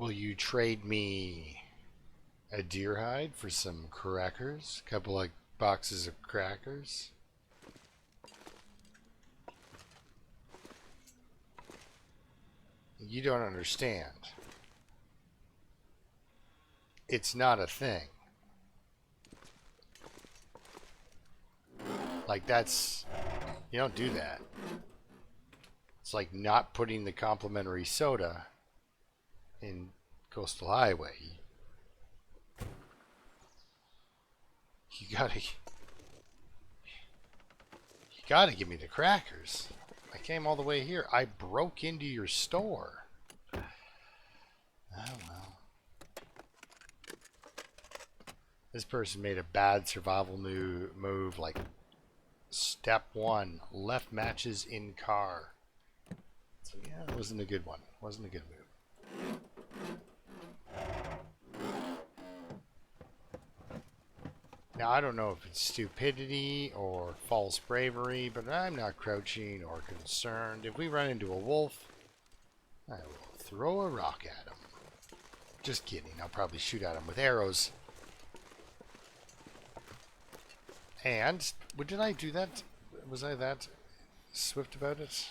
Will you trade me a deer hide for some crackers? A couple of boxes of crackers? You don't understand. It's not a thing. Like, that's... You don't do that. It's like not putting the complimentary soda in Coastal Highway. You gotta give me the crackers. I came all the way here. I broke into your store. Oh well. This person made a bad survival move like step 1, left matches in car. So yeah, it wasn't a good one. Wasn't a good move. Now, I don't know if it's stupidity or false bravery, but I'm not crouching or concerned. If we run into a wolf, I will throw a rock at him. Just kidding. I'll probably shoot at him with arrows. And, did I do that? Was I that swift about it?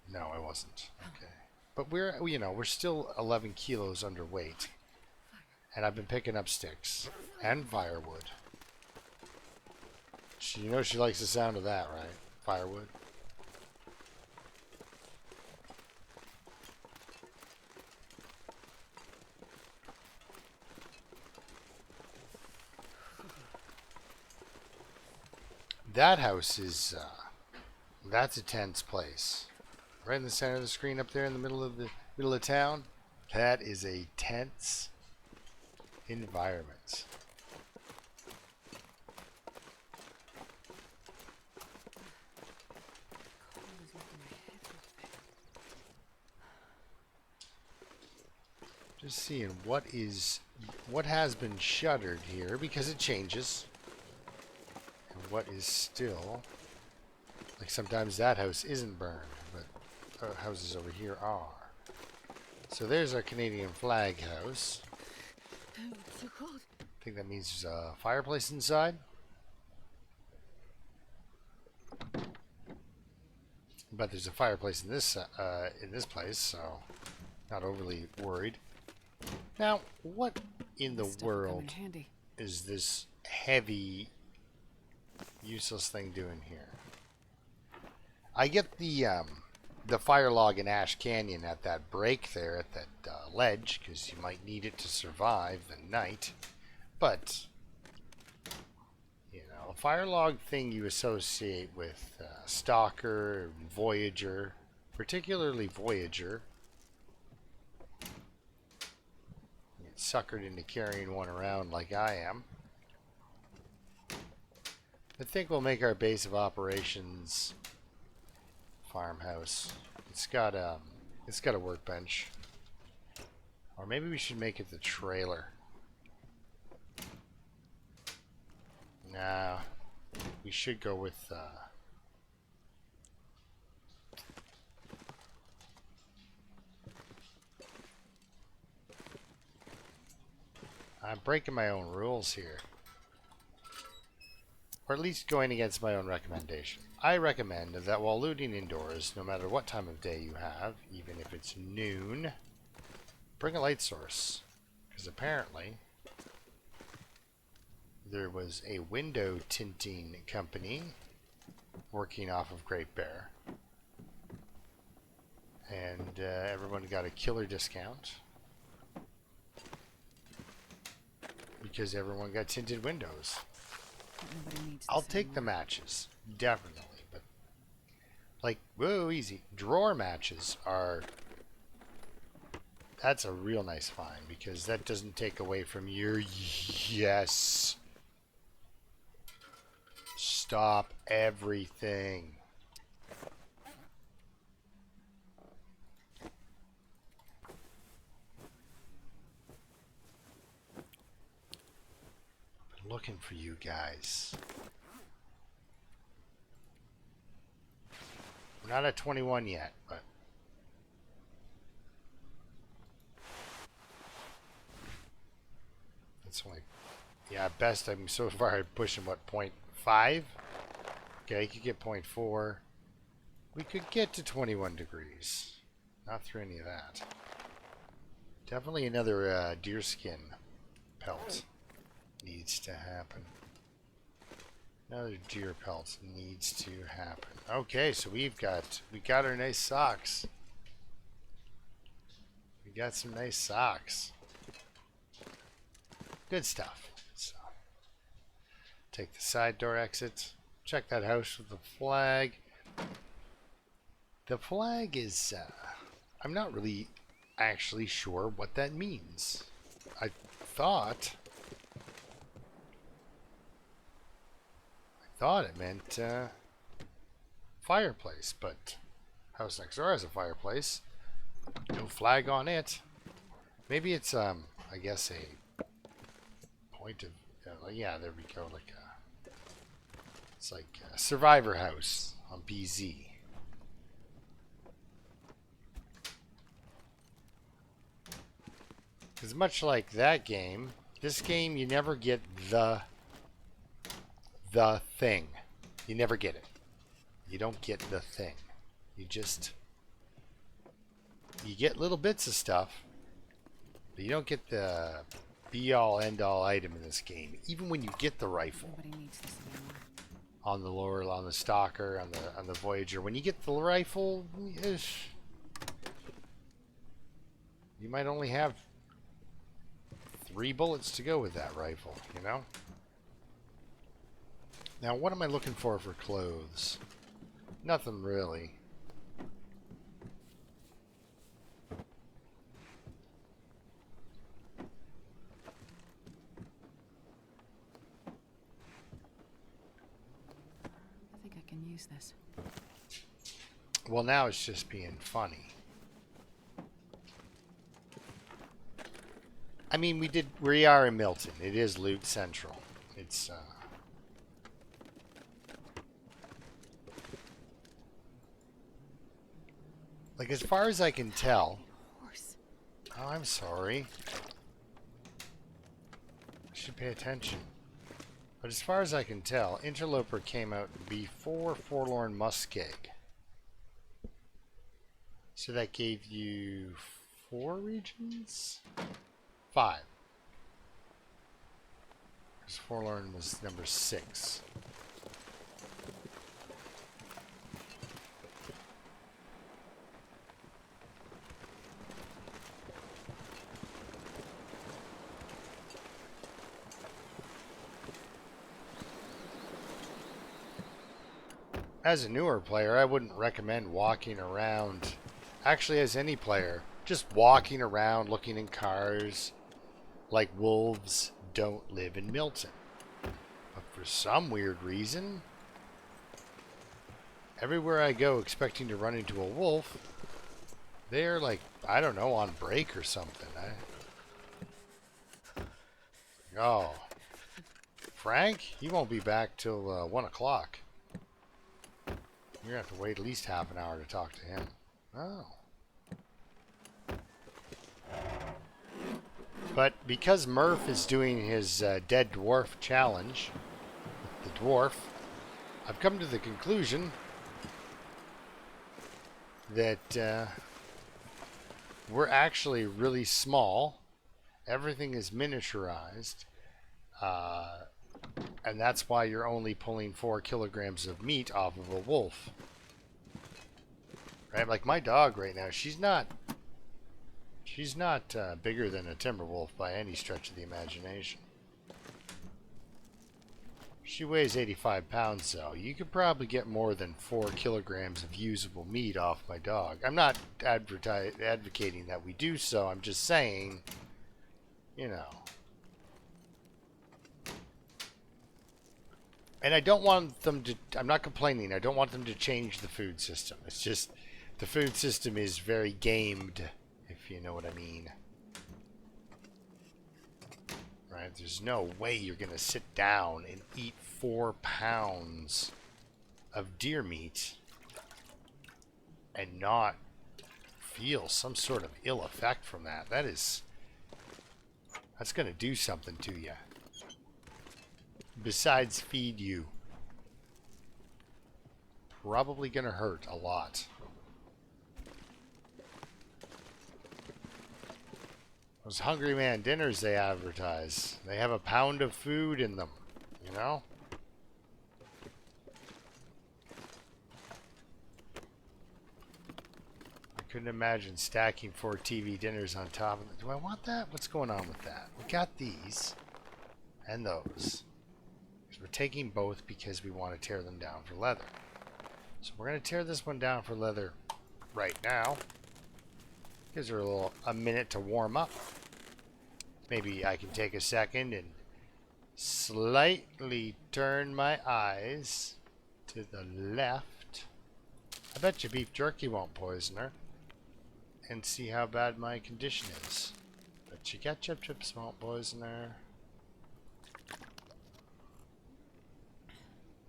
No, I wasn't. Okay. But we're still 11 kilos underweight. And I've been picking up sticks and firewood. You know she likes the sound of that, right? Firewood. That house is, that's a tense place. Right in the center of the screen up there in the middle of town. That is a tense environment. Just seeing what has been shuttered here, because it changes. And what is still, like sometimes that house isn't burned, but houses over here are. So there's our Canadian flag house. I think that means there's a fireplace inside. But there's a fireplace in this place, so not overly worried. Now, what in the world is this heavy, useless thing doing here? I get the fire log in Ash Canyon at that break there, at that ledge, because you might need it to survive the night. But, a fire log thing you associate with Stalker and Voyager, particularly Voyager. Suckered into carrying one around like I am. I think we'll make our base of operations farmhouse. It's got a workbench, or maybe we should make it the trailer. Nah, we should go with I'm breaking my own rules here. Or at least going against my own recommendation. I recommend that while looting indoors, no matter what time of day you have, even if it's noon, bring a light source. Because apparently, there was a window tinting company working off of Great Bear. And everyone got a killer discount. Because everyone got tinted windows. I'll take the matches, definitely, but like, whoa, easy. Drawer matches that's a real nice find, because that doesn't take away from your, yes. Stop everything. Looking for you guys. We're not at 21 yet, but at best, I'm so far pushing, what, 0.5? Okay, I could get 0.4. We could get to 21 degrees. Not through any of that. Definitely another deerskin pelt needs to happen. Another deer pelt needs to happen. Okay, so we got our nice socks. We got some nice socks. Good stuff. So, take the side door exit. Check that house with the flag. The flag is, I'm not really actually sure what that means. I thought it meant fireplace, but house next door has a fireplace. No flag on it. Maybe it's I guess a point of yeah, there we go. Like it's like a survivor house on BZ. Because much like that game, this game you never get the thing. You never get it. You don't get the thing. You get little bits of stuff, but you don't get the be-all, end-all item in this game. Even when you get the rifle on the lower, on the Stalker, on the Voyager, when you get the rifle, you might only have 3 bullets to go with that rifle, you know? Now, what am I looking for clothes? Nothing really. I think I can use this. Well, now it's just being funny. I mean, we are in Milton. It is Loot Central. It's, like, as far as I can tell... Oh, I'm sorry. I should pay attention. But as far as I can tell, Interloper came out before Forlorn Muskeg. So that gave you 4 regions? 5. Because Forlorn was number 6. As a newer player, I wouldn't recommend walking around, actually as any player, just walking around looking in cars like wolves don't live in Milton. But for some weird reason, everywhere I go expecting to run into a wolf, they're like, I don't know, on break or something. Oh. Frank? He won't be back till 1 o'clock. You're going to have to wait at least half an hour to talk to him. Oh. But because Murph is doing his Dead Dwarf challenge, the dwarf, I've come to the conclusion that we're actually really small. Everything is miniaturized. And that's why you're only pulling 4 kilograms of meat off of a wolf. Right? Like my dog right now, she's not bigger than a timber wolf by any stretch of the imagination. She weighs 85 pounds, though. You could probably get more than 4 kilograms of usable meat off my dog. I'm not advocating that we do so. I'm just saying, you know. And I don't want them to, I'm not complaining, I don't want them to change the food system. It's just, the food system is very gamed, if you know what I mean. Right? There's no way you're going to sit down and eat 4 pounds of deer meat and not feel some sort of ill effect from that. That's going to do something to you. besides feed you? Probably gonna hurt a lot. Those Hungry Man dinners they advertise. They have a pound of food in them, you know? I couldn't imagine stacking 4 TV dinners on top of it. Do I want that? What's going on with that? We got these and those. We're taking both because we want to tear them down for leather. So we're going to tear this one down for leather right now. Gives her a minute to warm up. Maybe I can take a second and slightly turn my eyes to the left. I bet you beef jerky won't poison her. And see how bad my condition is. Bet you ketchup chips won't poison her.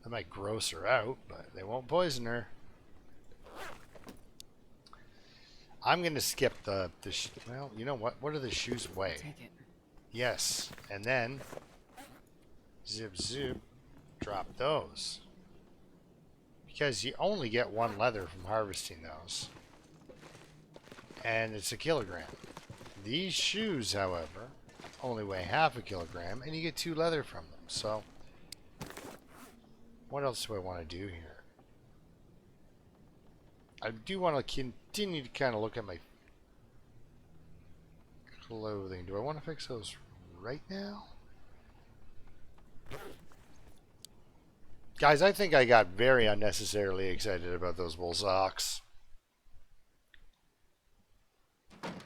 That might gross her out, but they won't poison her. I'm going to skip the well, you know what? What do the shoes weigh? Take it. Yes. And then, zip, zip, drop those. Because you only get 1 leather from harvesting those. And it's a kilogram. These shoes, however, only weigh half a kilogram, and you get 2 leather from them. So, what else do I want to do here? I do want to continue to kind of look at my clothing. Do I want to fix those right now? Guys, I think I got very unnecessarily excited about those wool socks.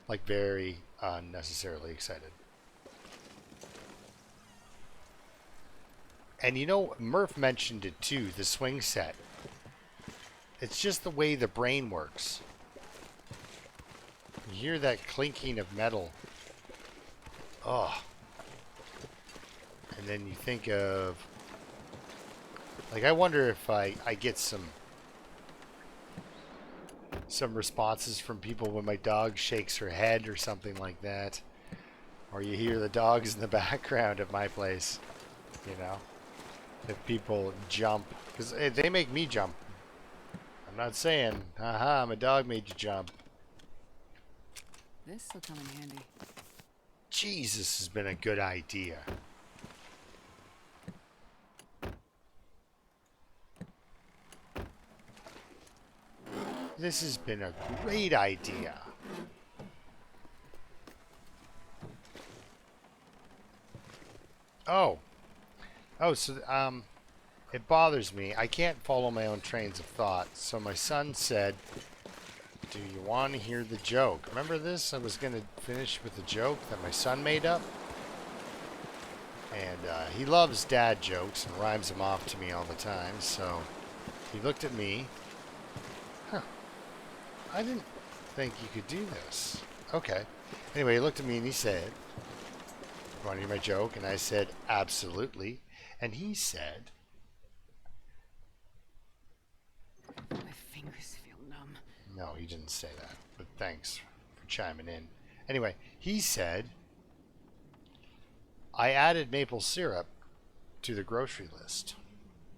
Like, very unnecessarily excited. And you know, Murph mentioned it too, the swing set. It's just the way the brain works. You hear that clinking of metal. Oh. And then you think of... Like, I wonder if I get some responses from people when my dog shakes her head or something like that. Or you hear the dogs in the background at my place. You know? If people jump. Because they make me jump. I'm not saying, haha, my dog made you jump. This will come in handy. Jeez, this has been a good idea. This has been a great idea. Oh, so it bothers me. I can't follow my own trains of thought. So my son said, "Do you want to hear the joke?" Remember this? I was going to finish with the joke that my son made up. And he loves dad jokes and rhymes them off to me all the time. So he looked at me. Huh. I didn't think you could do this. Okay. Anyway, he looked at me and he said, "Want to hear my joke?" And I said, "Absolutely." And he said, My fingers feel numb. no, he didn't say that, but thanks for chiming in. Anyway, he said, "I added maple syrup to the grocery list.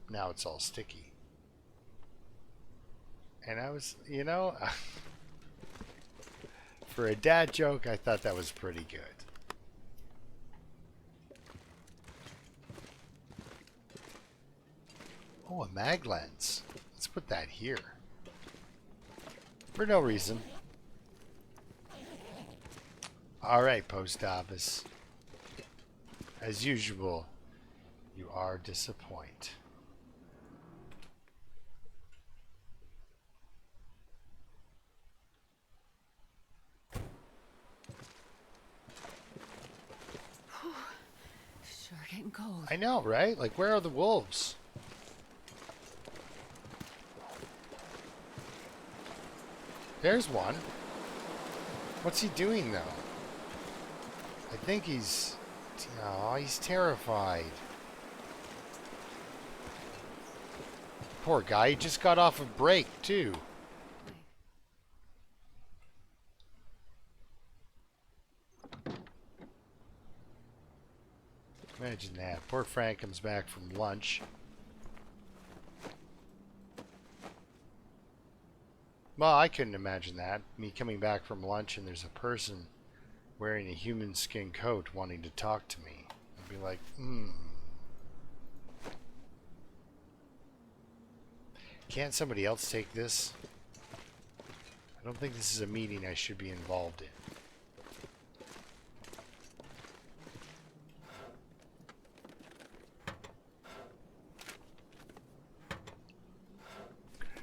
Now it's all sticky." And I was, you know, for a dad joke, I thought that was pretty good. Oh, a mag lens. Let's put that here. For no reason. Alright, post office. As usual, you are disappointed. Sure getting cold. I know, right? Like, where are the wolves? There's one. What's he doing, though? I think he's... Oh, he's terrified. Poor guy, he just got off a break, too. Imagine that. Poor Frank comes back from lunch. Well, I couldn't imagine that. Me coming back from lunch and there's a person wearing a human skin coat wanting to talk to me. I'd be like, Can't somebody else take this? I don't think this is a meeting I should be involved in.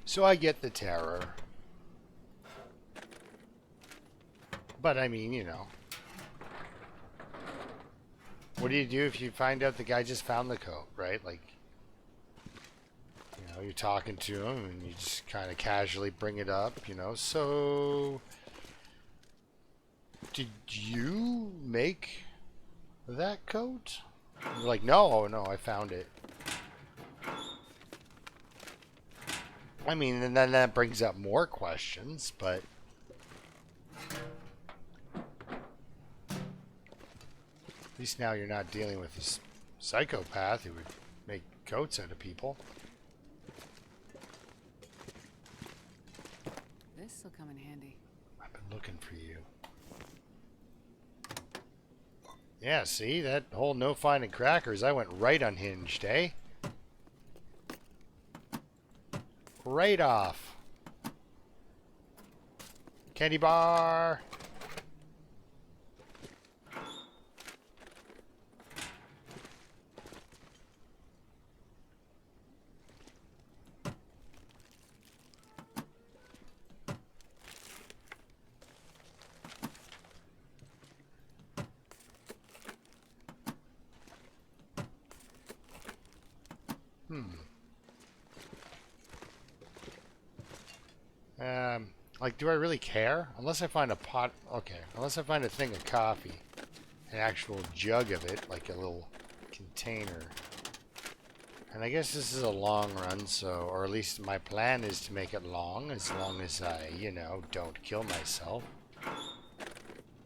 So I get the terror. But I mean, you know. What do you do if you find out the guy just found the coat, right? Like, you know, you're talking to him and you just kind of casually bring it up, you know. So, did you make that coat? And you're like, no, I found it. I mean, and then that brings up more questions, but at least now you're not dealing with this psychopath who would make coats out of people. This'll come in handy. I've been looking for you. Yeah, see? That whole no finding crackers, I went right unhinged, eh? Right off. Candy bar! Like, do I really care? Unless I find a pot... Okay, unless I find a thing of coffee. An actual jug of it, like a little container. And I guess this is a long run, so... Or at least my plan is to make it long as I, you know, don't kill myself.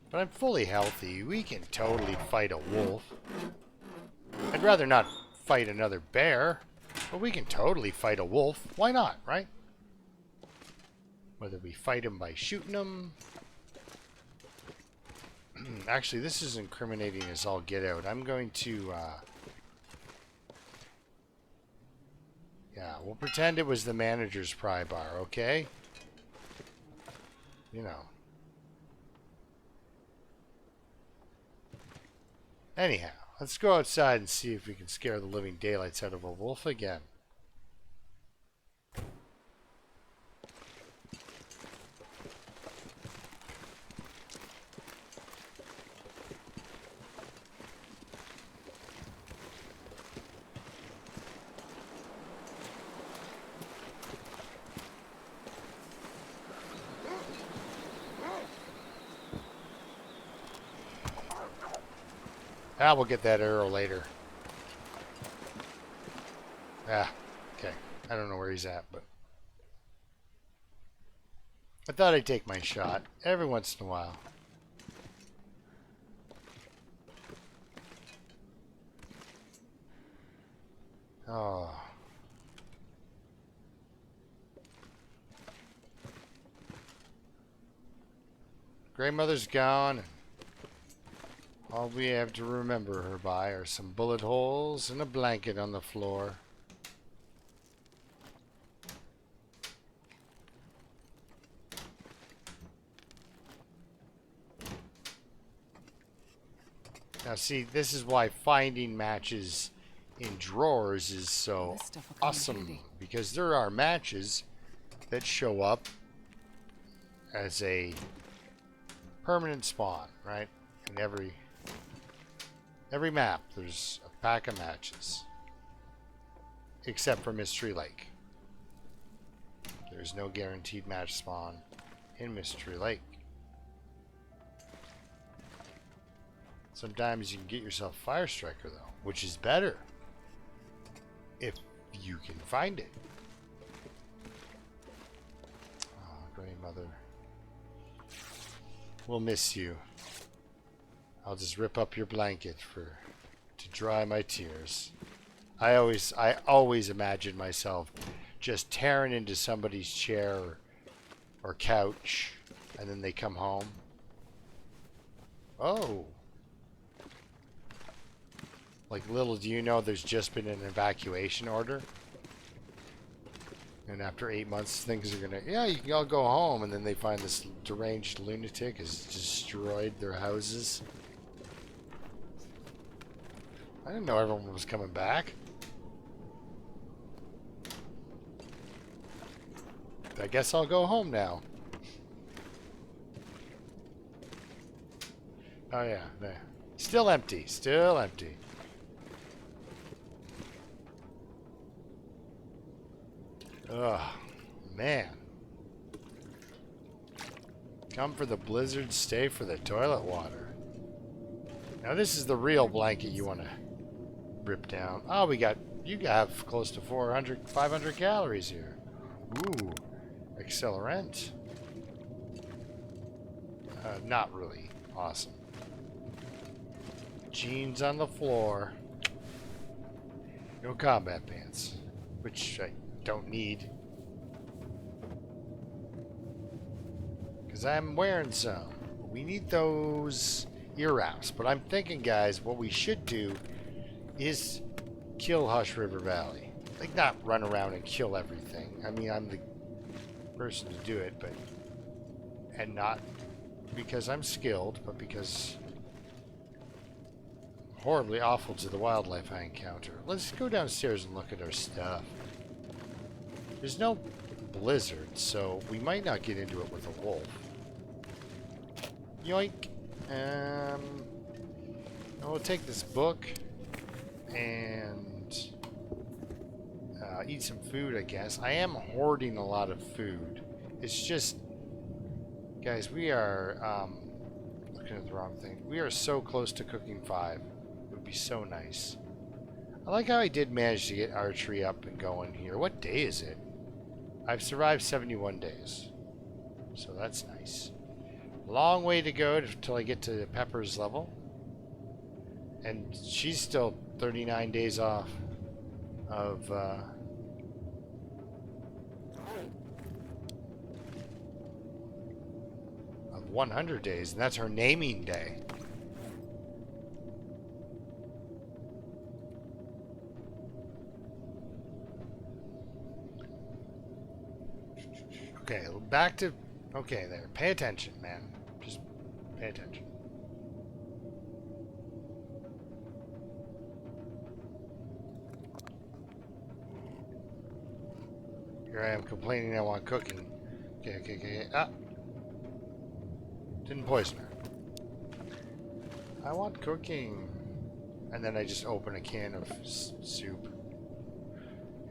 But I'm fully healthy. We can totally fight a wolf. I'd rather not fight another bear. But we can totally fight a wolf. Why not, right? Whether we fight him by shooting him. Actually, this is incriminating as all get out. I'm going to... Yeah, we'll pretend it was the manager's pry bar, okay? You know. Anyhow, let's go outside and see if we can scare the living daylights out of a wolf again. Ah, we'll get that arrow later. Ah, okay. I don't know where he's at, but... I thought I'd take my shot every once in a while. Oh. Grandmother's gone. And all we have to remember her by are some bullet holes and a blanket on the floor. Now see, this is why finding matches in drawers is so awesome. Because there are matches that show up as a permanent spawn, right? In every map, there's a pack of matches. Except for Mystery Lake. There's no guaranteed match spawn in Mystery Lake. Sometimes you can get yourself Fire Striker, though, which is better. If you can find it. Oh, grandmother. We'll miss you. I'll just rip up your blanket for dry my tears. I always imagine myself just tearing into somebody's chair or couch, and then they come home. Oh. Like, little do you know, there's just been an evacuation order. And after 8 months, things are gonna, yeah, you can all go home, and then they find this deranged lunatic has destroyed their houses. I didn't know everyone was coming back. I guess I'll go home now. Oh yeah, there. Still empty, still empty. Oh, man. Come for the blizzard, stay for the toilet water. Now this is the real blanket you want to rip down. Oh, you have close to 500 calories here. Ooh, accelerant. Not really awesome. Jeans on the floor. No combat pants, which I don't need. Because I'm wearing some. We need those ear wraps. But I'm thinking, guys, what we should do is kill Hush River Valley. Like, not run around and kill everything. I mean, I'm the person to do it, but... And not because I'm skilled, but because... horribly awful to the wildlife I encounter. Let's go downstairs and look at our stuff. There's no blizzard, so we might not get into it with a wolf. Yoink. We'll take this book and eat some food, I guess. I am hoarding a lot of food. It's just, guys, we are looking at the wrong thing. We are so close to cooking 5. It would be so nice. I like how I did manage to get archery up and going here. What day is it? I've survived 71 days. So that's nice. Long way to go till I get to Pepper's level. And she's still 39 days off of 100 days, and that's her naming day. Okay, back to... Okay, there. Pay attention, man. Just pay attention. Here I am complaining I want cooking. Okay. Ah! Didn't poison her. I want cooking. And then I just open a can of soup.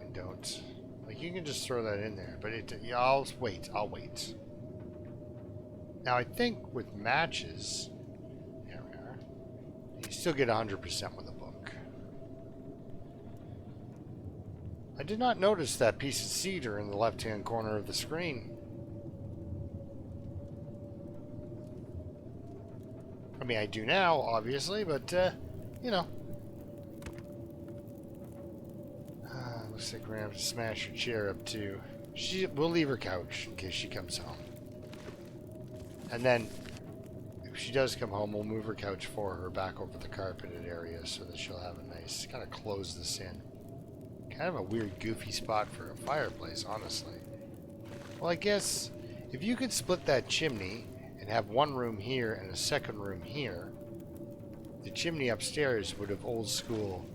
And don't... Like, you can just throw that in there, but yeah, I'll wait. Now, I think with matches, there we are, you still get 100% with a book. I did not notice that piece of cedar in the left-hand corner of the screen. I mean, I do now, obviously, but, you know. Looks like we're gonna have to smash her chair up too. We'll leave her couch in case she comes home. And then, if she does come home, we'll move her couch for her back over the carpeted area so that she'll have a nice, kind of close this in. Kind of a weird, goofy spot for a fireplace, honestly. Well, I guess, if you could split that chimney and have one room here and a second room here, the chimney upstairs would have old school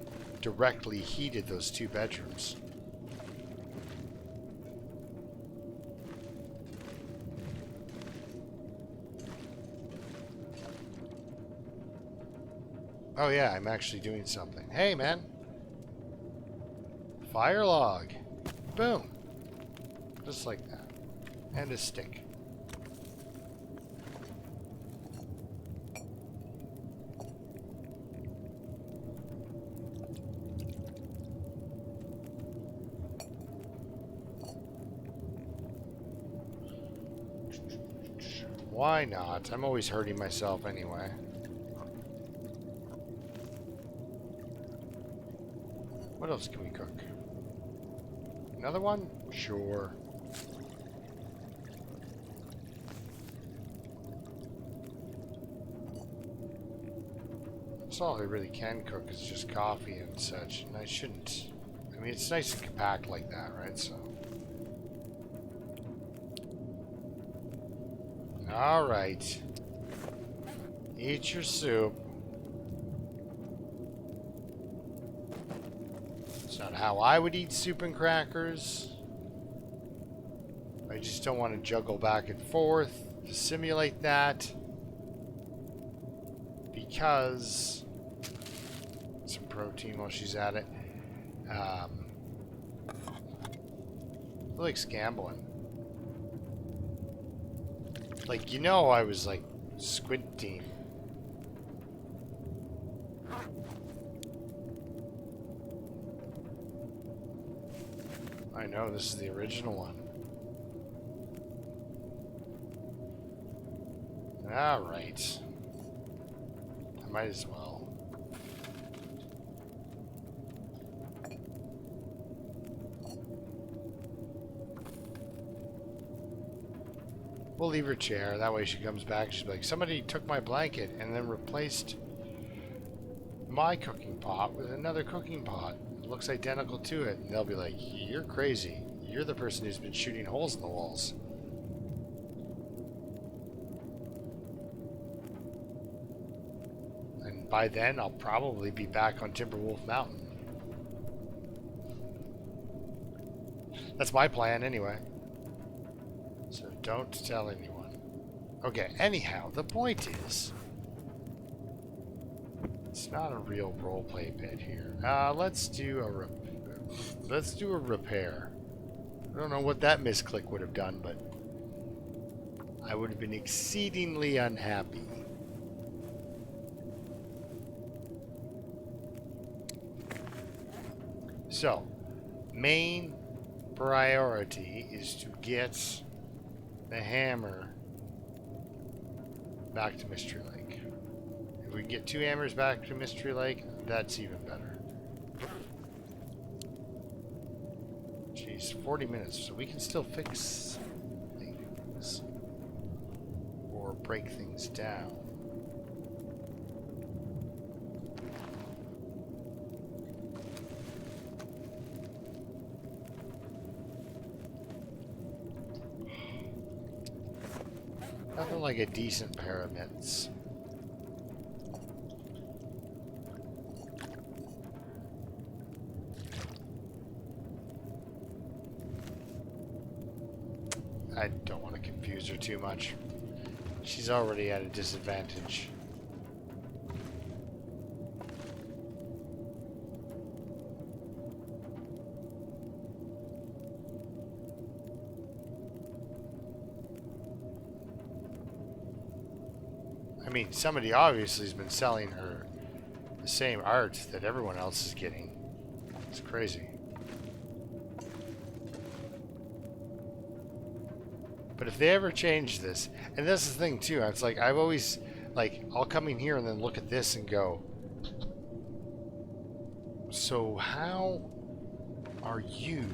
directly heated those 2 bedrooms. Oh yeah, I'm actually doing something. Hey man! Fire log! Boom! Just like that. And a stick. Why not? I'm always hurting myself anyway. What else can we cook? Another one? Sure. That's all I really can cook is just coffee and such, and I shouldn't. I mean, it's nice and compact like that, right? So. Alright. Eat your soup. It's not how I would eat soup and crackers. I just don't want to juggle back and forth to simulate that. Because some protein while she's at it. Like gambling. Like, you know, I was like squinting. I know, this is the original one. Alright. I might as well. We'll leave her chair. That way she comes back. She's like, somebody took my blanket and then replaced my cooking pot with another cooking pot. It looks identical to it. And they'll be like, you're crazy. You're the person who's been shooting holes in the walls. And by then, I'll probably be back on Timberwolf Mountain. That's my plan anyway. So don't tell anyone. Okay, anyhow, the point is, it's not a real roleplay bit here. Let's do a repair. I don't know what that misclick would have done, but I would have been exceedingly unhappy. So, main priority is to get the hammer back to Mystery Lake. If we can get 2 hammers back to Mystery Lake, that's even better. Jeez, 40 minutes, so we can still fix things or break things down. Nothing like a decent pair of mitts. I don't want to confuse her too much. She's already at a disadvantage. I mean, somebody obviously has been selling her the same art that everyone else is getting. It's crazy. But if they ever change this, and that's the thing too, it's like I've always, like, I'll come in here and then look at this and go, so how are you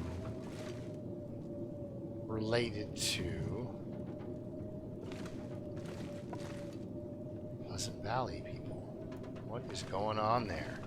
related to Pleasant Valley people? What is going on there?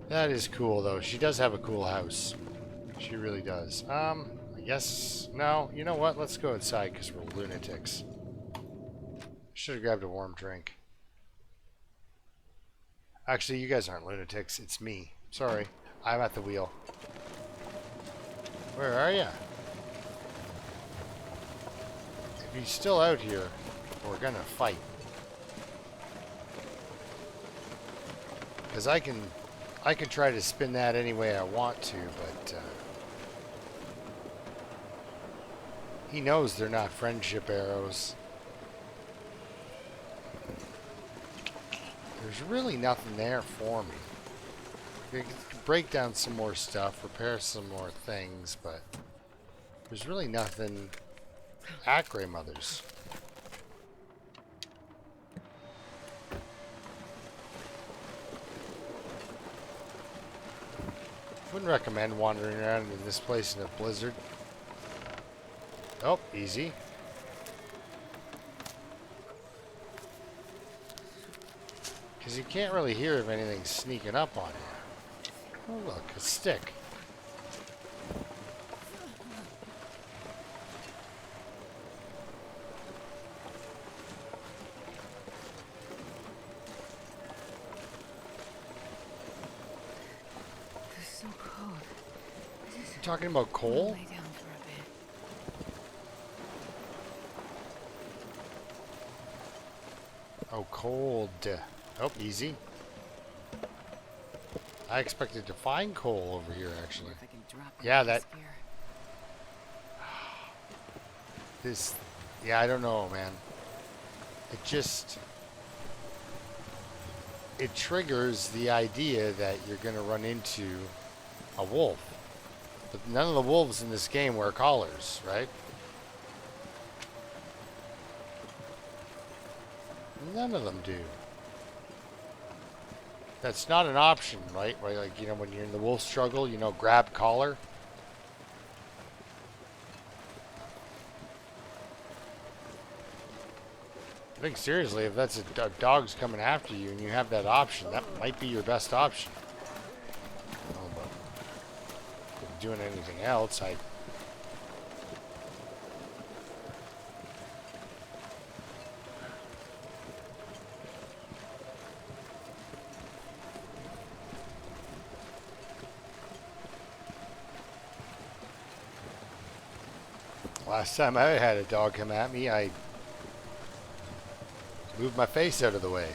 That is cool, though. She does have a cool house. She really does. I guess... No, you know what? Let's go inside, because we're lunatics. Should have grabbed a warm drink. Actually, you guys aren't lunatics. It's me. Sorry. I'm at the wheel. Where are you? If he's still out here, we're gonna fight. Because I can try to spin that any way I want to, but he knows they're not friendship arrows. There's really nothing there for me. We can break down some more stuff, repair some more things, but there's really nothing at Grey Mother's. Wouldn't recommend wandering around in this place in a blizzard. Oh, easy. Because you can't really hear if anything's sneaking up on you. Oh, look, a stick. It's so cold. You talking about coal? Lay down for a bit. Oh, cold. Oh, easy. I expected to find coal over here, actually. If I can drop Yeah, it that... this gear. This... Yeah, I don't know, man. It just... It triggers the idea that you're going to run into a wolf. But none of the wolves in this game wear collars, right? None of them do. That's not an option, right? Right, like, you know, when you're in the wolf struggle, you know, grab collar. I think seriously, if that's a dog's coming after you and you have that option, that might be your best option. Oh, but if you're doing anything else, I... Last time I had a dog come at me, I moved my face out of the way.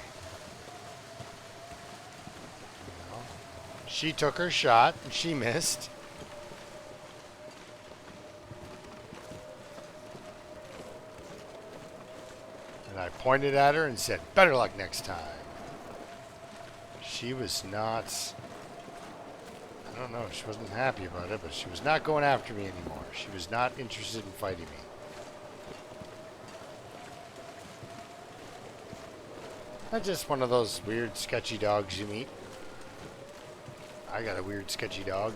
You know, she took her shot and she missed. And I pointed at her and said, "Better luck next time." She was not... I don't know, she wasn't happy about it, but she was not going after me anymore. She was not interested in fighting me. That's just one of those weird, sketchy dogs you meet. I got a weird, sketchy dog.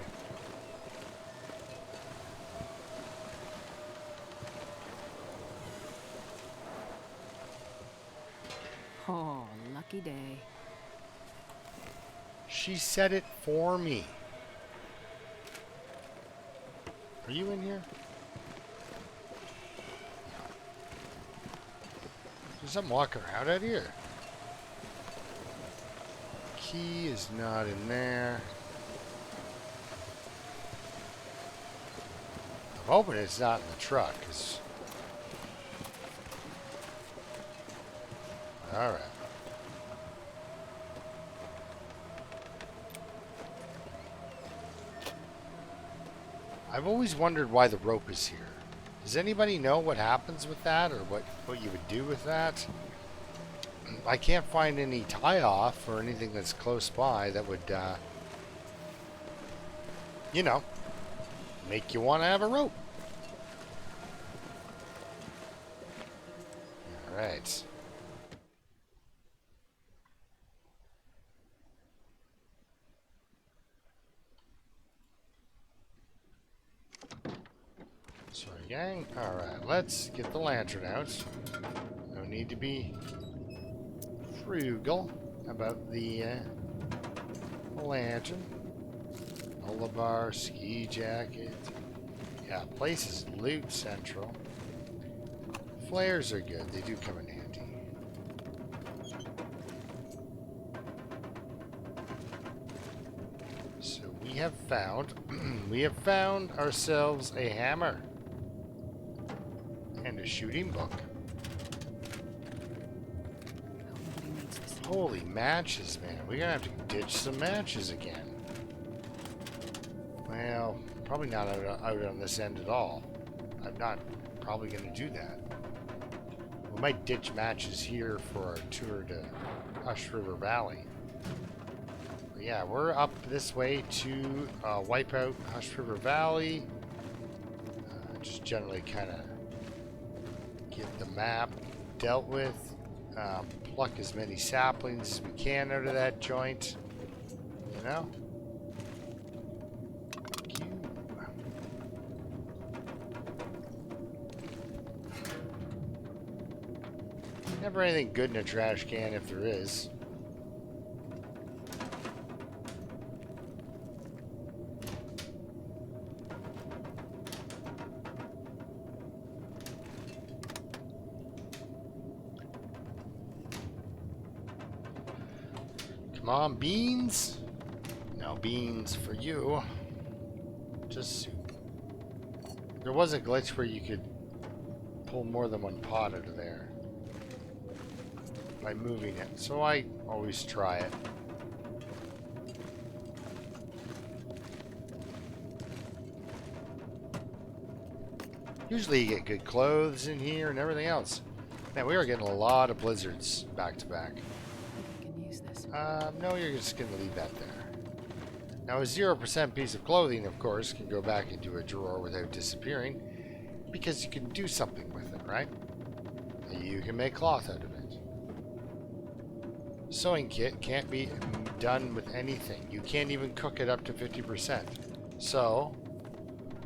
Oh, lucky day. She said it for me. Are you in here? There's something walking around out here. Key is not in there. I'm hoping it's not in the truck. Alright. I've always wondered why the rope is here. Does anybody know what happens with that, or what you would do with that? I can't find any tie-off or anything that's close by that would, you know, make you want to have a rope. Alright. Sorry, gang. Alright, let's get the lantern out. No need to be frugal about the lantern. Bar, ski jacket. Yeah, place is loot central. Flares are good. They do come in handy. So we have found ourselves a hammer and a shooting book. Holy matches, man. We're gonna have to ditch some matches again. Well, probably not out on this end at all. I'm not probably going to do that. We might ditch matches here for our tour to Hush River Valley. But yeah, we're up this way to wipe out Hush River Valley. Just generally kind of get the map dealt with. Pluck as many saplings as we can out of that joint. You know? Never anything good in a trash can if there is. Come on, beans. No beans for you. Just soup. There was a glitch where you could pull more than one pot out of there by moving it, so I always try it. Usually you get good clothes in here and everything else. Man, we are getting a lot of blizzards back to back. I can use this. No, you're just going to leave that there. Now, a 0% piece of clothing, of course, can go back into a drawer without disappearing, because you can do something with it, right? You can make cloth out of it. Sewing kit can't be done with anything. You can't even cook it up to 50%. So,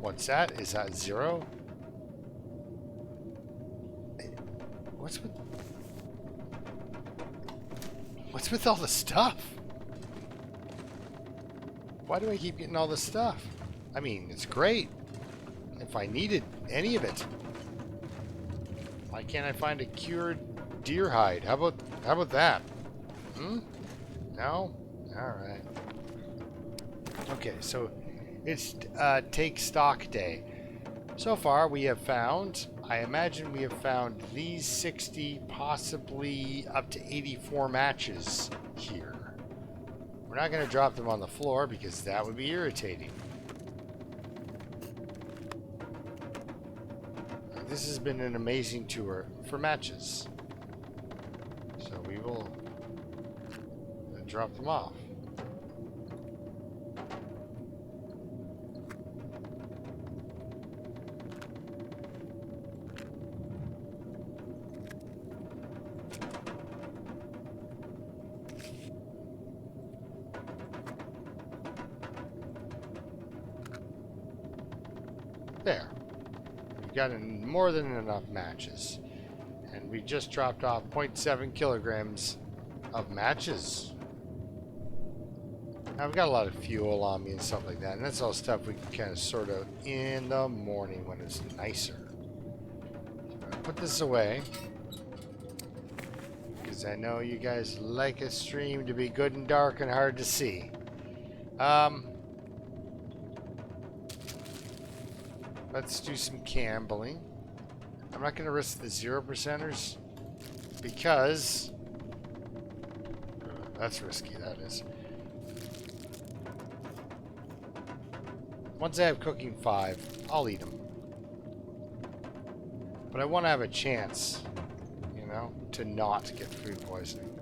what's that? Is that 0? What's with all the stuff? Why do I keep getting all this stuff? I mean, it's great if I needed any of it. Why can't I find a cured deer hide? How about that? No? Alright. Okay, so it's take stock day. So far we have found, I imagine we have found these 60, possibly up to 84 matches here. We're not going to drop them on the floor because that would be irritating. This has been an amazing tour for matches. So we will drop them off. There. We've got more than enough matches. And we just dropped off 0.7 kilograms of matches. Now, I've got a lot of fuel on me and stuff like that, and that's all stuff we can kind of sort out in the morning when it's nicer. So I'm gonna put this away, because I know you guys like a stream to be good and dark and hard to see. Let's do some gambling. I'm not going to risk the 0%ers, because that's risky, that is. Once I have cooking 5, I'll eat them. But I want to have a chance, you know, to not get food poisoning.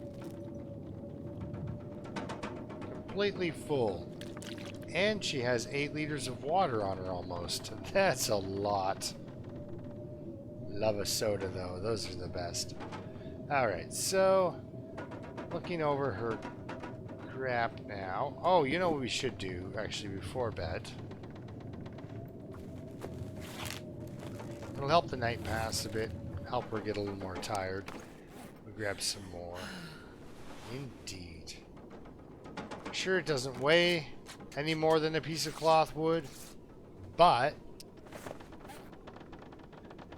Completely full. And she has 8 liters of water on her almost. That's a lot. Love a soda though. Those are the best. Alright, so looking over her crap now. Oh, you know what we should do actually before bed? It'll help the night pass a bit. Help her get a little more tired. We grab some more. Indeed. Sure, it doesn't weigh any more than a piece of cloth would, but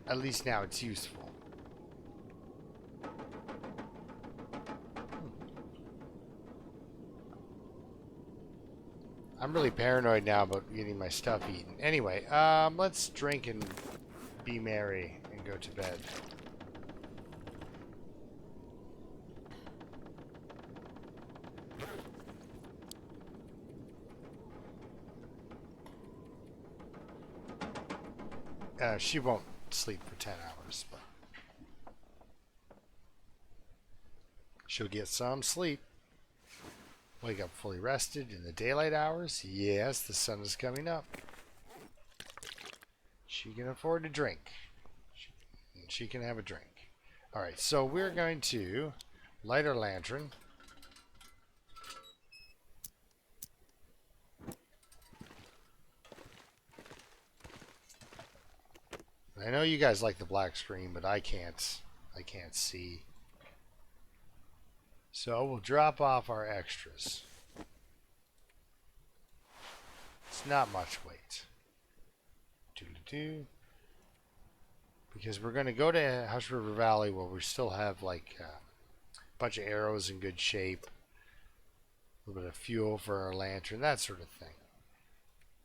at least now it's useful. I'm really paranoid now about getting my stuff eaten. Anyway, let's drink and be merry and go to bed. She won't sleep for 10 hours, but She'll get some sleep. Wake up fully rested in the daylight hours. Yes, the sun is coming up. She can afford to drink. She can have a drink. Alright, so we're going to light our lantern. I know you guys like the black screen, but I can't see. So we'll drop off our extras. It's not much weight. Because we're going to go to Hush River Valley where we still have like a bunch of arrows in good shape, a little bit of fuel for our lantern, that sort of thing.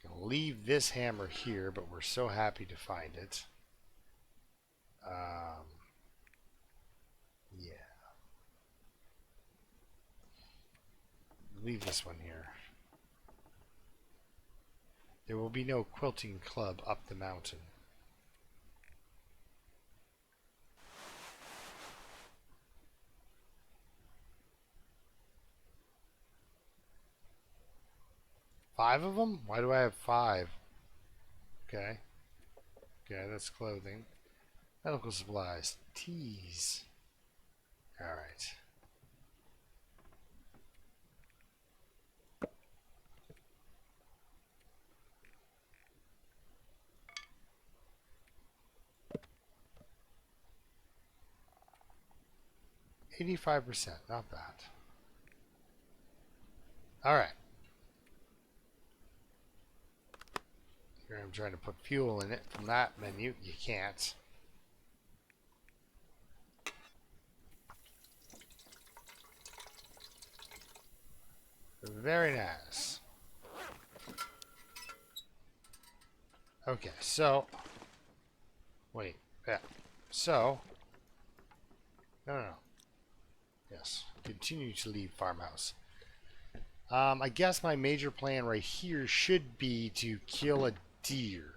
Gonna leave this hammer here, but we're so happy to find it. Yeah. Leave this one here. There will be no quilting club up the mountain. Five of them? Why do I have five? Okay. Okay, that's clothing. Medical supplies. Teas. Alright. $85%, not bad. Alright. Here I'm trying to put fuel in it from that menu. You can't. Very nice. Okay, so... Wait, yeah. So... No. Yes. Continue to leave farmhouse. I guess my major plan right here should be to kill a deer.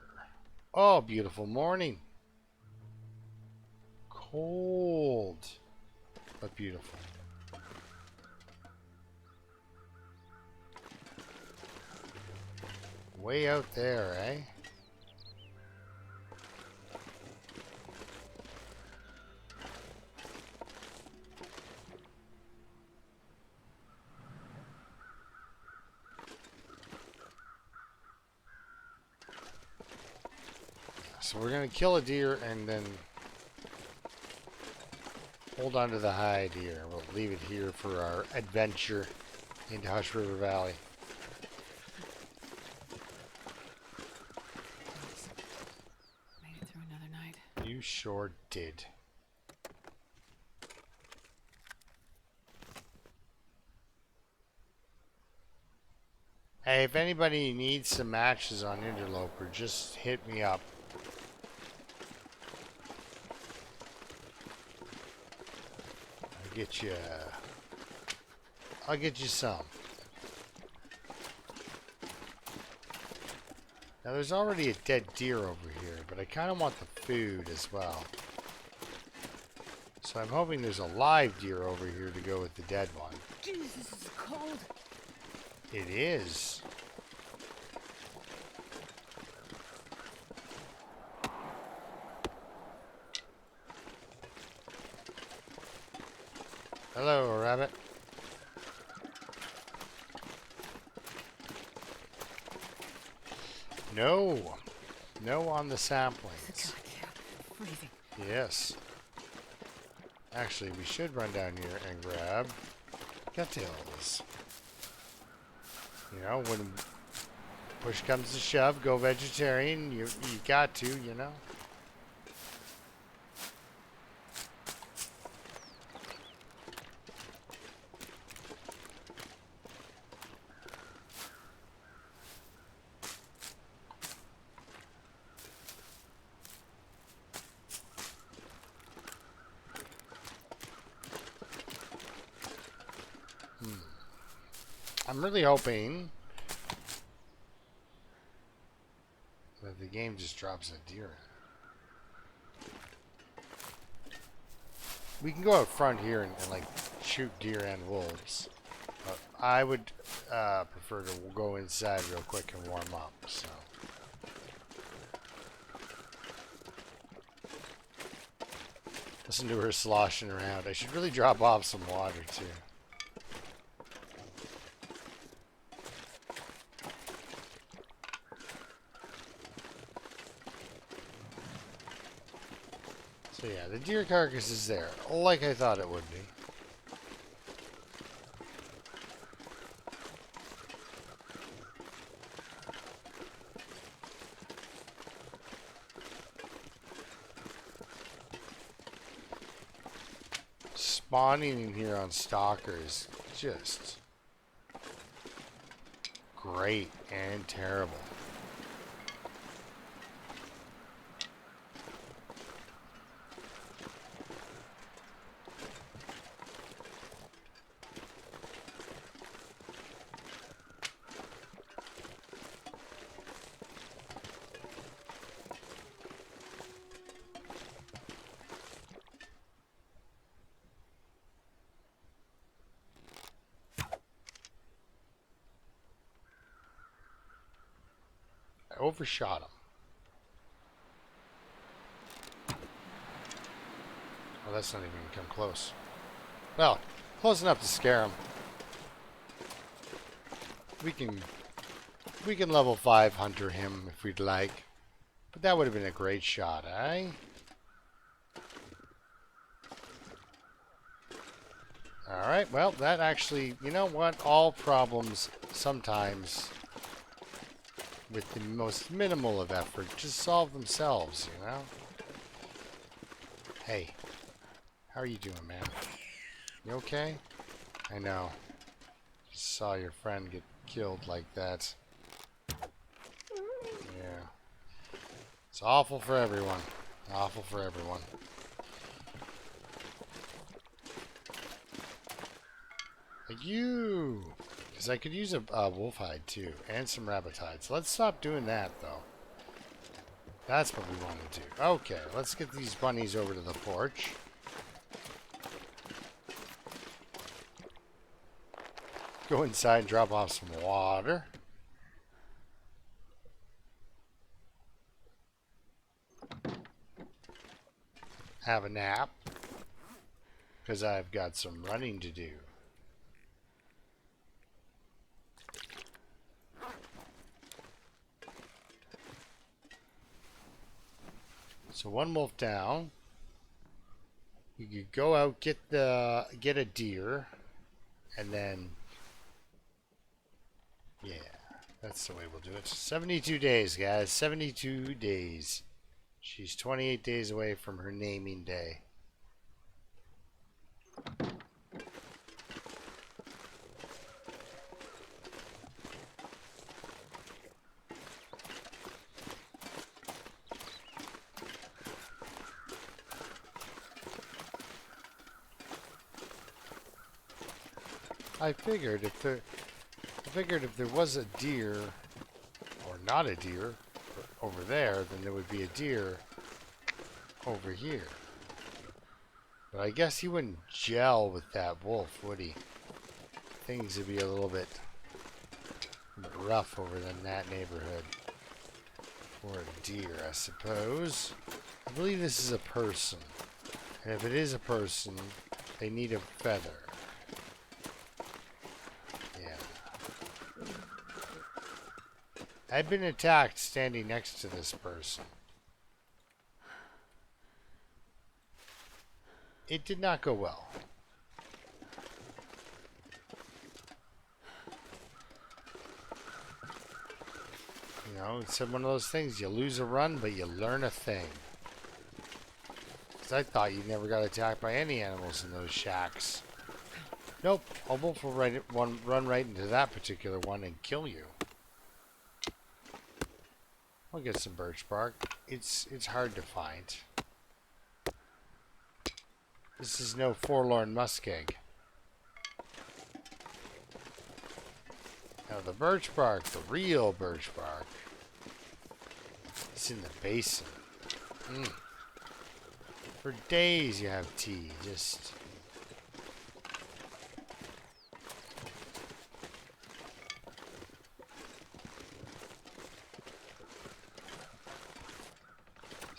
Oh, beautiful morning. Cold, but beautiful. Way out there, eh? So we're going to kill a deer and then hold on to the hide here. We'll leave it here for our adventure into Hush River Valley. Made it through another night. You sure did. Hey, if anybody needs some matches on Interloper, just hit me up. I'll get you some. Now there's already a dead deer over here, but I kind of want the food as well. So I'm hoping there's a live deer over here to go with the dead one. Jesus, this is cold. It is. Hello, rabbit. No. No on the samplings. Freezing. Yes. Actually, we should run down here and grab cattails. You know, when push comes to shove, go vegetarian. You got to, you know. I'm really hoping that the game just drops a deer in. We can go out front here and like shoot deer and wolves. But I would prefer to go inside real quick and warm up. So. Listen to her sloshing around. I should really drop off some water too. So yeah, the deer carcass is there, like I thought it would be. Spawning in here on Stalker is just great and terrible. I overshot him. Oh, that's not even gonna come close. Well, close enough to scare him. We can level 5 hunter him if we'd like. But that would have been a great shot, eh? Alright, well, that actually, you know what? All problems sometimes, with the most minimal of effort, just solve themselves, you know? Hey, how are you doing, man? You okay? I know. Just saw your friend get killed like that. Yeah. It's awful for everyone. Awful for everyone. Like you! Because I could use a wolf hide too, and some rabbit hides. Let's stop doing that, though. That's what we want to do. Okay, let's get these bunnies over to the porch. Go inside and drop off some water. Have a nap. Because I've got some running to do. So one wolf down. You could go out, get a deer, and then yeah, that's the way we'll do it. 72 days, guys. 72 days. She's 28 days away from her naming day. I figured if there was a deer, or not a deer, over there, then there would be a deer over here. But I guess he wouldn't gel with that wolf, would he? Things would be a little bit rough over in that neighborhood. For a deer, I suppose. I believe this is a person. And if it is a person, they need a feather. I'd been attacked standing next to this person. It did not go well. You know, it's one of those things, you lose a run, but you learn a thing. Because I thought you never got attacked by any animals in those shacks. Nope, a wolf will run right into that particular one and kill you. I'll get some birch bark. It's hard to find. This is no forlorn muskeg. Now the birch bark, the real birch bark, it's in the basin. For days you have tea, just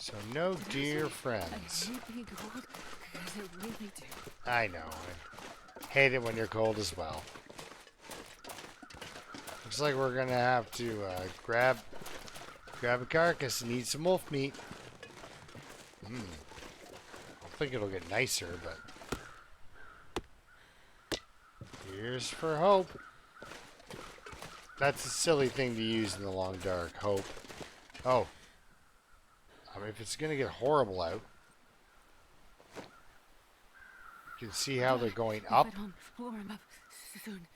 So no Did I dear say friends. I hate being cold? Because I really do. I know. I hate it when you're cold as well. Looks like we're gonna have to grab a carcass and eat some wolf meat. I think it'll get nicer, but here's for hope. That's a silly thing to use in the long dark. Hope. Oh. I mean, if it's gonna get horrible out, you can see how they're going We'll up. get home. We'll warm up soon.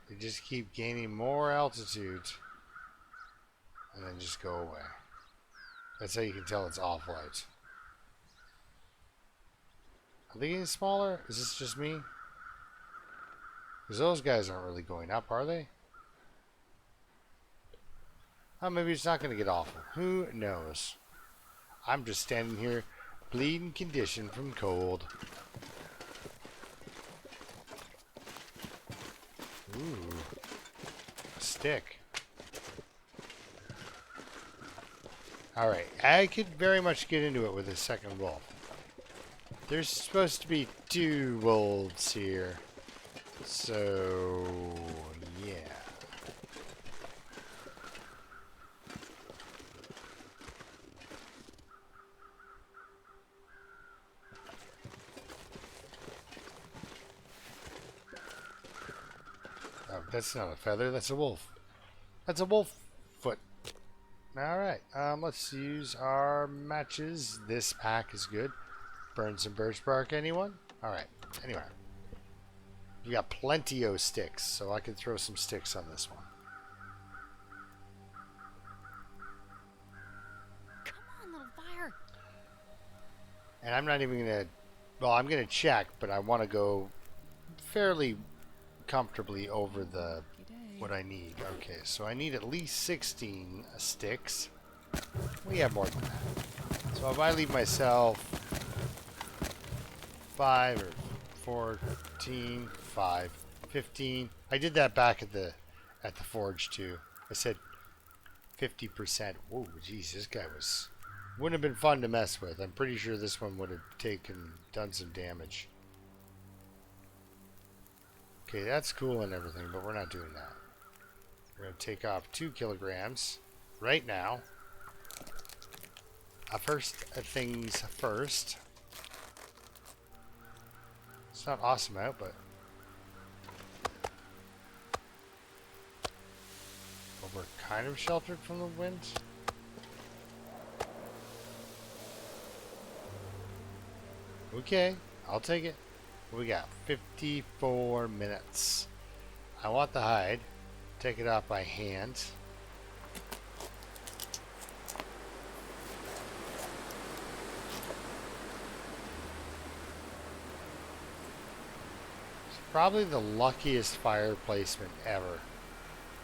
They just keep gaining more altitude and then just go away. That's how you can tell it's awful out. Are they getting smaller? Is this just me? Because those guys aren't really going up, are they? Oh, maybe it's not going to get awful. Who knows? I'm just standing here, bleeding condition from cold. Ooh. A stick. Alright, I could very much get into it with a second wolf. There's supposed to be 2 wolves here. So, yeah. Oh, that's not a feather, that's a wolf. That's a wolf foot. Alright, let's use our matches. This pack is good. Burn some birch bark, anyone? Alright, anyway. We got plenty of sticks, so I can throw some sticks on this one. Come on, little fire. And I'm not even going to... Well, I'm going to check, but I want to go fairly comfortably over the what I need. Okay, so I need at least 16 sticks. We have more than that. So if I leave myself 5 or 14, 5, 15. I did that back at the forge too. I said 50%. Whoa, jeez, this guy wouldn't have been fun to mess with. I'm pretty sure this one would have done some damage. Okay, that's cool and everything, but we're not doing that. We're going to take off 2 kilograms right now. First things first. It's not awesome out, but we're kind of sheltered from the wind. Okay, I'll take it. We got 54 minutes. I want the hide. Take it off by hand. It's probably the luckiest fire placement ever.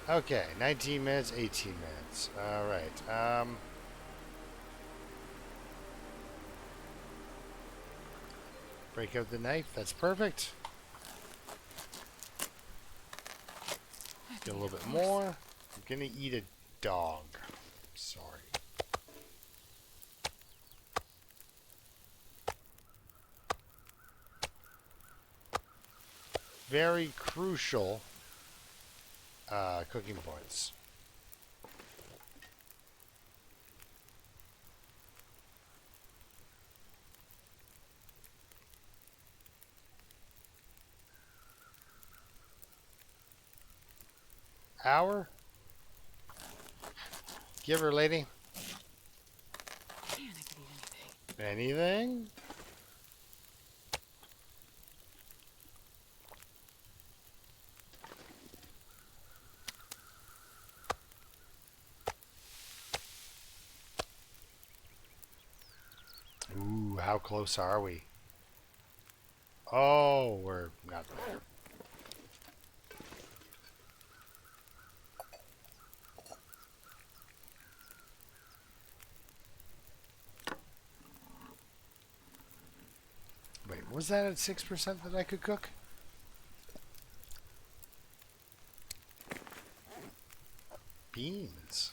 Okay, 19 minutes, 18 minutes. Alright, break out the knife, that's perfect. Get a little bit more. I'm gonna eat a dog. Sorry. Very crucial cooking points. Hour? Give her, lady. Man, I could eat anything. Anything? Ooh, how close are we? Oh, we're not there. Wait, was that at 6% that I could cook? beans.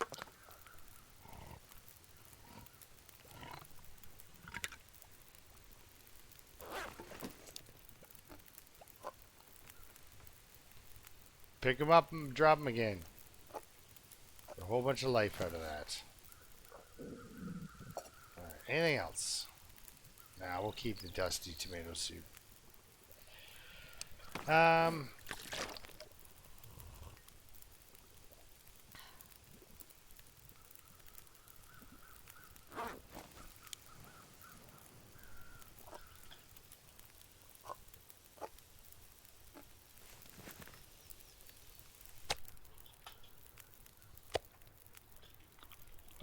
Pick them up and drop them again. A whole bunch of life out of that. Alright, anything else? Nah, we'll keep the dusty tomato soup.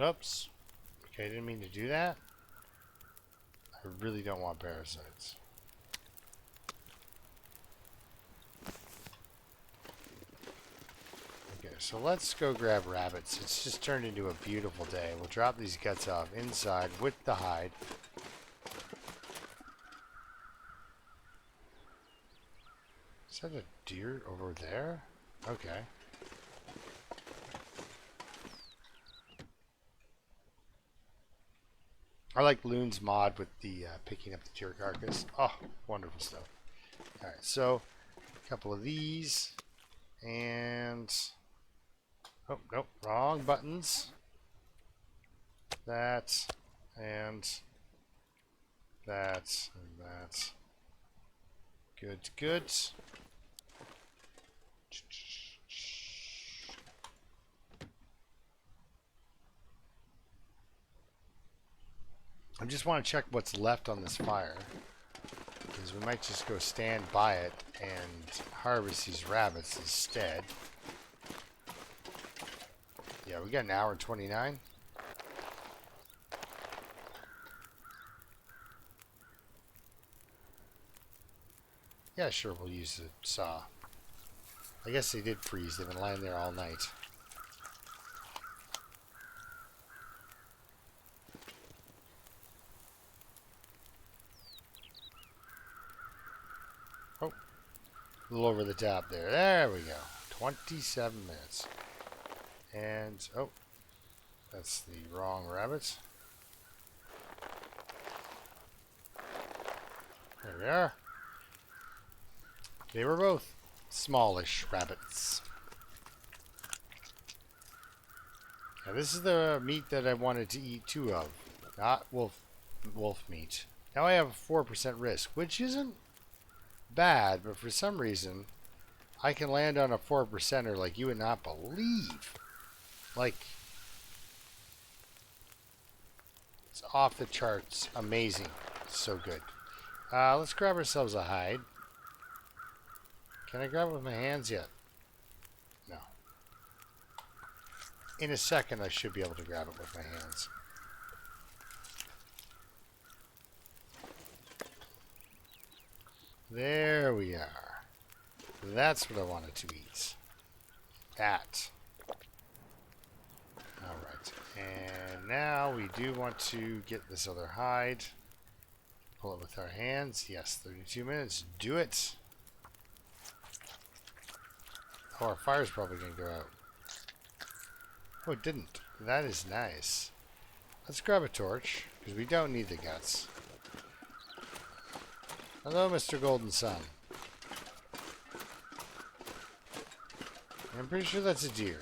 Oops. Okay, I didn't mean to do that. I really don't want parasites. Okay, so let's go grab rabbits. It's just turned into a beautiful day. We'll drop these guts off inside with the hide. Is that a deer over there? Okay. I like Loon's mod with the picking up the deer carcass. Oh, wonderful stuff. Alright, so a couple of these. And... oh, nope, wrong buttons. That. And that. And that. Good, good. I just want to check what's left on this fire, because we might just go stand by it and harvest these rabbits instead. Yeah, we got an hour and 29. Yeah, sure, we'll use the saw. I guess they did freeze. They've been lying there all night. Oh, a little over the top there. There we go. 27 minutes. And, oh, that's the wrong rabbit. There we are. They were both smallish rabbits. Now this is the meat that I wanted to eat two of, not wolf meat. Now I have a 4% risk, which isn't bad, but for some reason I can land on a 4%er like you would not believe. Like, it's off the charts, amazing, so good. Let's grab ourselves a hide. Can I grab it with my hands yet? No. In a second, I should be able to grab it with my hands. There we are. That's what I wanted to eat. That. Alright. And now we do want to get this other hide. Pull it with our hands. Yes, 32 minutes. Do it. Oh, our fire's probably going to go out. Oh, it didn't. That is nice. Let's grab a torch, because we don't need the guts. Hello, Mr. Golden Sun. I'm pretty sure that's a deer.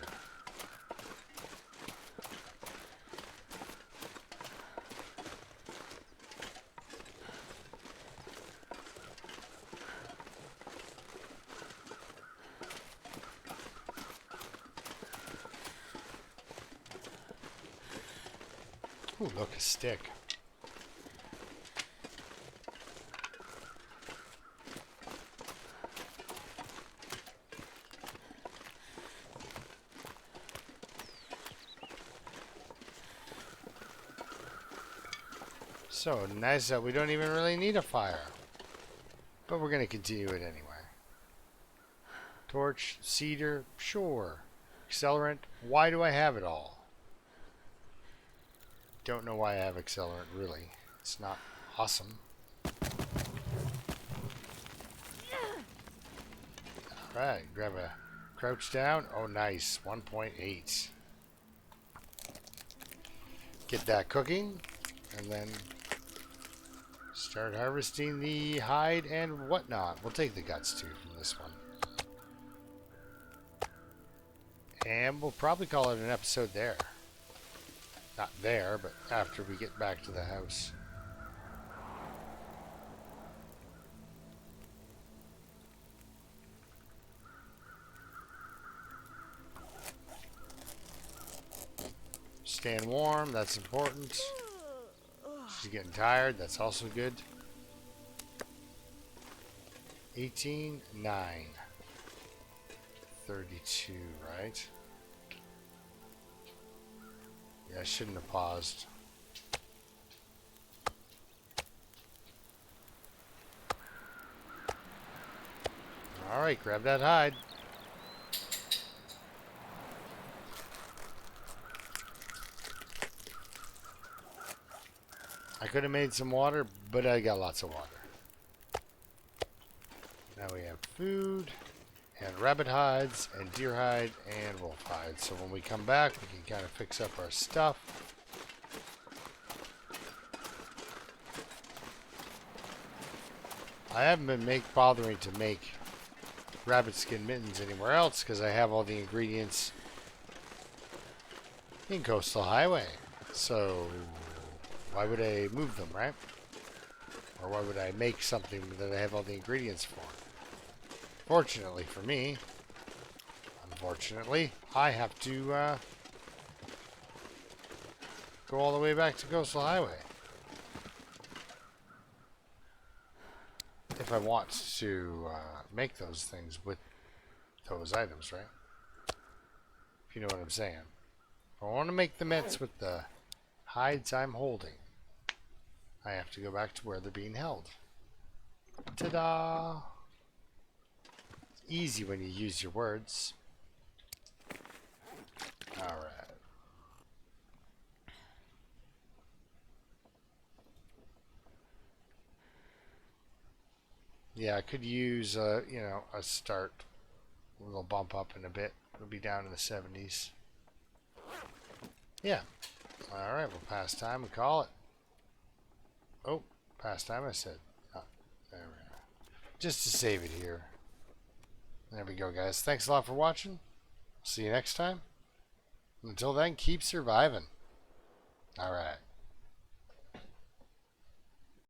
Ooh, look, a stick. So nice that we don't even really need a fire. But we're going to continue it anyway. Torch, cedar, sure. Accelerant, why do I have it all? Don't know why I have accelerant, really. It's not awesome. Alright, grab a crouch down. Oh, nice. 1.8. get that cooking, and then start harvesting the hide and whatnot. We'll take the guts too from this one. And we'll probably call it an episode there. Not there, but after we get back to the house. Staying warm, that's important. She's getting tired, that's also good. 18, 9. 32, right? Yeah, I shouldn't have paused. Alright, grab that hide. I could have made some water, but I got lots of water. Now we have food, and rabbit hides, and deer hide, and wolf hide. So when we come back, we can kind of fix up our stuff. I haven't been bothering to make rabbit skin mittens anywhere else because I have all the ingredients in Coastal Highway. So why would I move them, right? Or why would I make something that I have all the ingredients for? Fortunately for me, unfortunately, I have to go all the way back to Coastal Highway if I want to make those things with those items, right? If you know what I'm saying. If I want to make the mitts with the hides I'm holding, I have to go back to where they're being held. Ta-da! It's easy when you use your words. Alright. Yeah, I could use, you know, a start. A little bump up in a bit. It'll be down in the 70s. Yeah. Alright, we'll pass time and call it. Oh, past time I said. Oh, there we are. Just to save it here. There we go, guys. Thanks a lot for watching. See you next time. Until then, keep surviving. Alright.